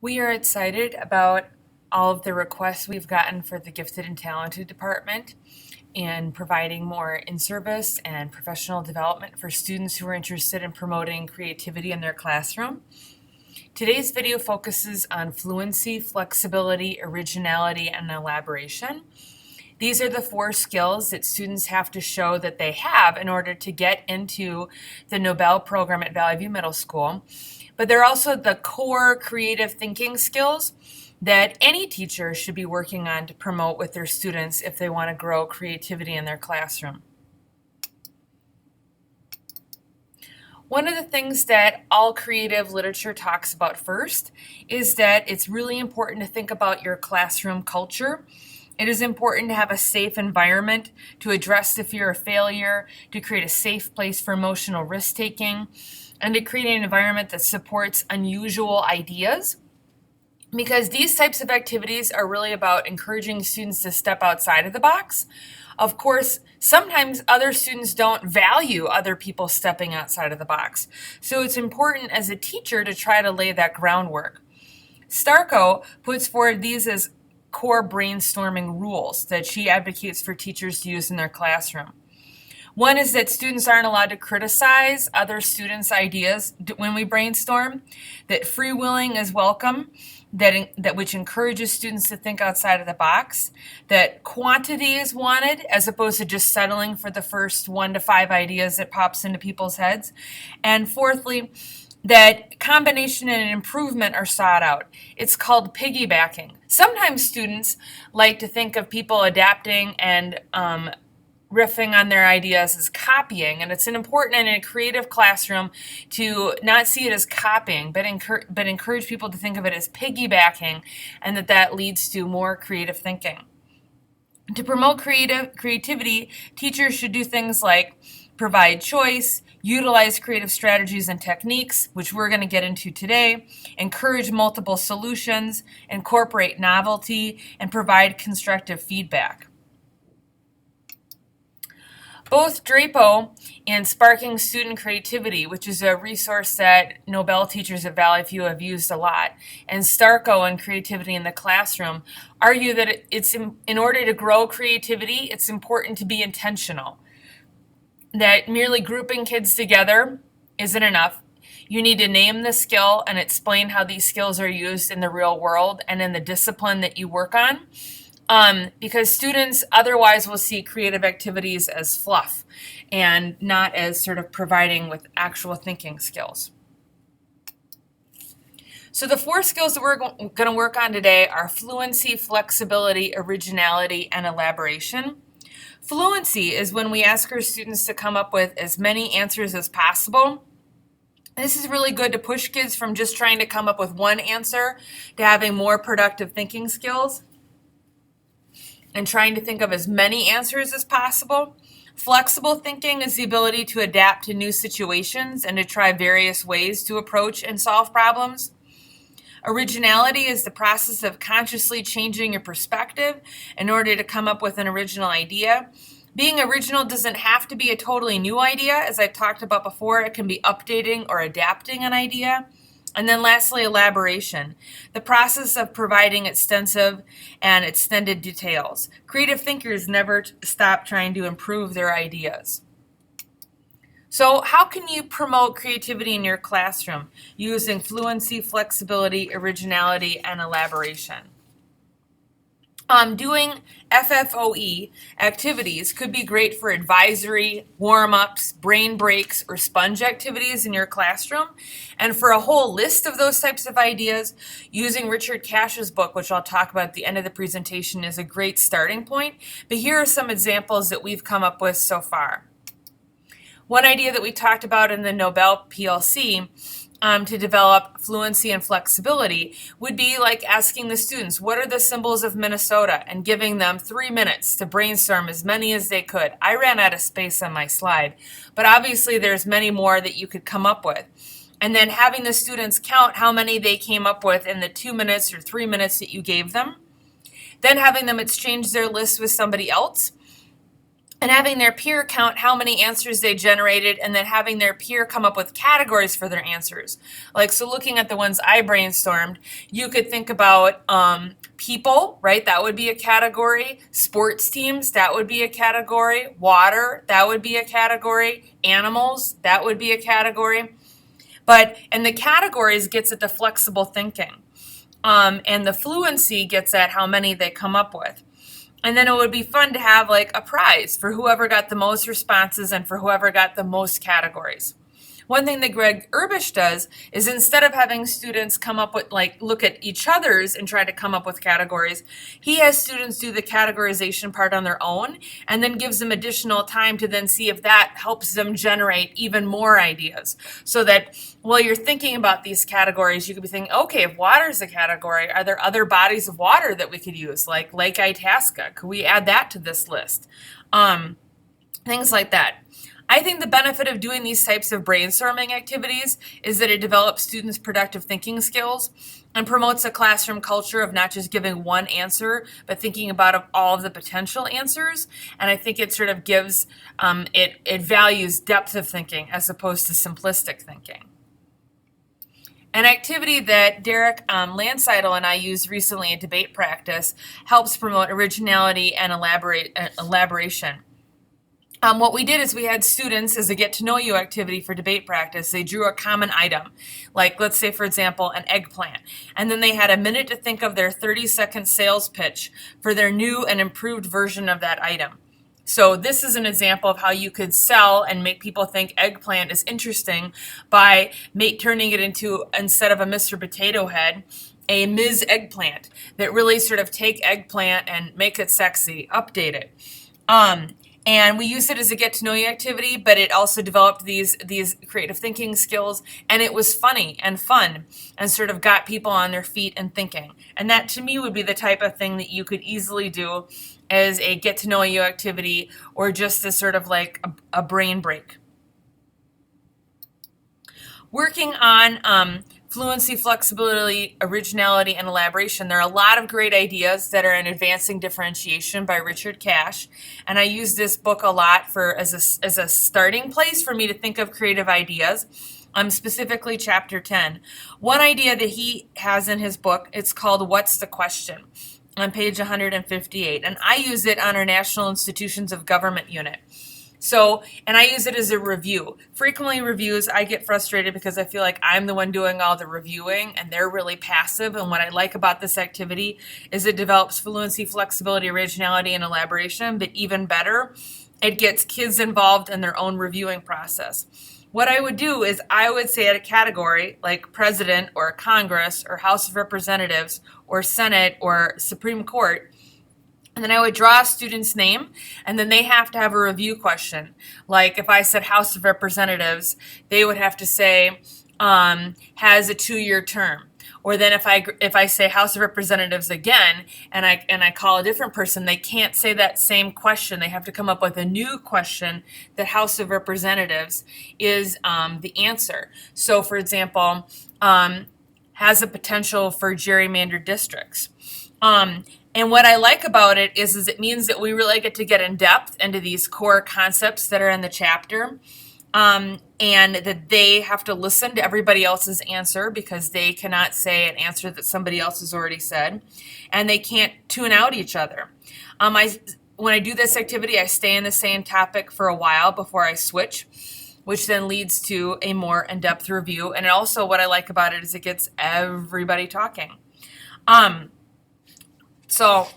We are excited about all of the requests we've gotten for the Gifted and Talented department and providing more in-service and professional development for students who are interested in promoting creativity in their classroom. Today's video focuses on fluency, flexibility, originality, and elaboration. These are the 4 skills that students have to show that they have in order to get into the Nobel program at Valley View Middle School. But they're also the core creative thinking skills that any teacher should be working on to promote with their students if they want to grow creativity in their classroom. One of the things that all creative literature talks about first is that it's really important to think about your classroom culture. It is important to have a safe environment, to address the fear of failure, to create a safe place for emotional risk-taking, and to create an environment that supports unusual ideas. Because these types of activities are really about encouraging students to step outside of the box. Of course, sometimes other students don't value other people stepping outside of the box. So it's important as a teacher to try to lay that groundwork. Starko puts forward these as core brainstorming rules that she advocates for teachers to use in their classroom. One is that students aren't allowed to criticize other students' ideas when we brainstorm, that freewheeling is welcome, that which encourages students to think outside of the box, that quantity is wanted as opposed to just settling for the first 1 to 5 ideas that pops into people's heads, and fourthly, that combination and improvement are sought out. It's called piggybacking. Sometimes students like to think of people adapting and riffing on their ideas as copying, and it's important in a creative classroom to not see it as copying, but encourage people to think of it as piggybacking, and that leads to more creative thinking. To promote creativity, teachers should do things like provide choice, utilize creative strategies and techniques, which we're going to get into today, encourage multiple solutions, incorporate novelty, and provide constructive feedback. Both Drapo and Sparking Student Creativity, which is a resource that Nobel teachers at Valley View have used a lot, and Starko and Creativity in the Classroom, argue that in order to grow creativity, it's important to be intentional. That merely grouping kids together isn't enough. You need to name the skill and explain how these skills are used in the real world and in the discipline that you work on. Because students otherwise will see creative activities as fluff and not as sort of providing with actual thinking skills. So the 4 skills that we're going to work on today are fluency, flexibility, originality, and elaboration. Fluency is when we ask our students to come up with as many answers as possible. This is really good to push kids from just trying to come up with one answer to having more productive thinking skills and trying to think of as many answers as possible. Flexible thinking is the ability to adapt to new situations and to try various ways to approach and solve problems. Originality is the process of consciously changing your perspective in order to come up with an original idea. Being original doesn't have to be a totally new idea. As I've talked about before, it can be updating or adapting an idea. And then lastly, elaboration, the process of providing extensive and extended details. Creative thinkers never stop trying to improve their ideas. So how can you promote creativity in your classroom using fluency, flexibility, originality, and elaboration? Doing FFOE activities could be great for advisory, warm-ups, brain breaks, or sponge activities in your classroom. And for a whole list of those types of ideas, using Richard Cash's book, which I'll talk about at the end of the presentation, is a great starting point. But here are some examples that we've come up with so far. One idea that we talked about in the Nobel PLC to develop fluency and flexibility would be like asking the students, what are the symbols of Minnesota, and giving them 3 minutes to brainstorm as many as they could. I ran out of space on my slide, but obviously there's many more that you could come up with. And then having the students count how many they came up with in the 2 minutes or 3 minutes that you gave them. Then having them exchange their list with somebody else. and having their peer count how many answers they generated, and then having their peer come up with categories for their answers. Like, so looking at the ones I brainstormed, you could think about people, right? That would be a category. Sports teams, that would be a category. Water, that would be a category. Animals, that would be a category. And the categories gets at the flexible thinking. And the fluency gets at how many they come up with. And then it would be fun to have like a prize for whoever got the most responses and for whoever got the most categories. One thing that Greg Urbish does is, instead of having students come up with, like, look at each other's and try to come up with categories, he has students do the categorization part on their own and then gives them additional time to then see if that helps them generate even more ideas. So that while you're thinking about these categories, you could be thinking, okay, if water is a category, are there other bodies of water that we could use, like Lake Itasca? Could we add that to this list? Things like that. I think the benefit of doing these types of brainstorming activities is that it develops students' productive thinking skills and promotes a classroom culture of not just giving one answer, but thinking about all of the potential answers. And I think it sort of gives, it values depth of thinking as opposed to simplistic thinking. An activity that Derek Landseidel and I used recently in debate practice helps promote originality and elaboration. What we did is we had students, as a get-to-know-you activity for debate practice, they drew a common item, like, let's say, for example, an eggplant. And then they had a minute to think of their 30-second sales pitch for their new and improved version of that item. So this is an example of how you could sell and make people think eggplant is interesting by turning it into, instead of a Mr. Potato Head, a Ms. Eggplant, that really sort of take eggplant and make it sexy, update it. And we used it as a get-to-know-you activity, but it also developed these creative thinking skills, and it was funny and fun and sort of got people on their feet and thinking. And that, to me, would be the type of thing that you could easily do as a get-to-know-you activity, or just as sort of like a brain break. Working on fluency, flexibility, originality, and elaboration. There are a lot of great ideas that are in Advancing Differentiation by Richard Cash, and I use this book a lot as a starting place for me to think of creative ideas. Specifically chapter 10. One idea that he has in his book, it's called What's the Question? On page 158, and I use it on our National Institutions of Government unit. So, and I use it as a review. Frequently reviews, I get frustrated because I feel like I'm the one doing all the reviewing and they're really passive. And what I like about this activity is it develops fluency, flexibility, originality, and elaboration, but even better, it gets kids involved in their own reviewing process. What I would do is I would say at a category like President or Congress or House of Representatives or Senate or Supreme Court, and then I would draw a student's name, and then they have to have a review question. Like if I said House of Representatives, they would have to say, has a 2-year term. Or then if I say House of Representatives again, and I call a different person, they can't say that same question. They have to come up with a new question that House of Representatives is the answer. So, for example, has a potential for gerrymandered districts. And what I like about it is it means that we really get to get in depth into these core concepts that are in the chapter, and that they have to listen to everybody else's answer because they cannot say an answer that somebody else has already said, and they can't tune out each other. When I do this activity, I stay in the same topic for a while before I switch, which then leads to a more in-depth review. And also what I like about it is it gets everybody talking. So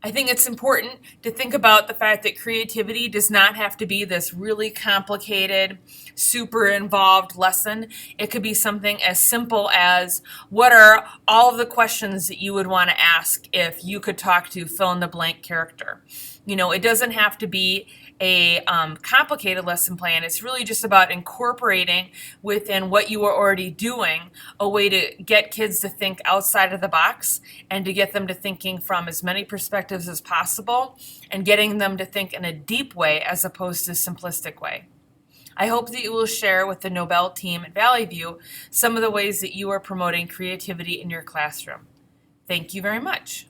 I think it's important to think about the fact that creativity does not have to be this really complicated, super involved lesson. It could be something as simple as, what are all of the questions that you would want to ask if you could talk to fill in the blank character? You know, it doesn't have to be a complicated lesson plan. It's really just about incorporating within what you are already doing a way to get kids to think outside of the box and to get them to thinking from as many perspectives as possible and getting them to think in a deep way as opposed to a simplistic way. I hope that you will share with the Nobel team at Valley View some of the ways that you are promoting creativity in your classroom. Thank you very much.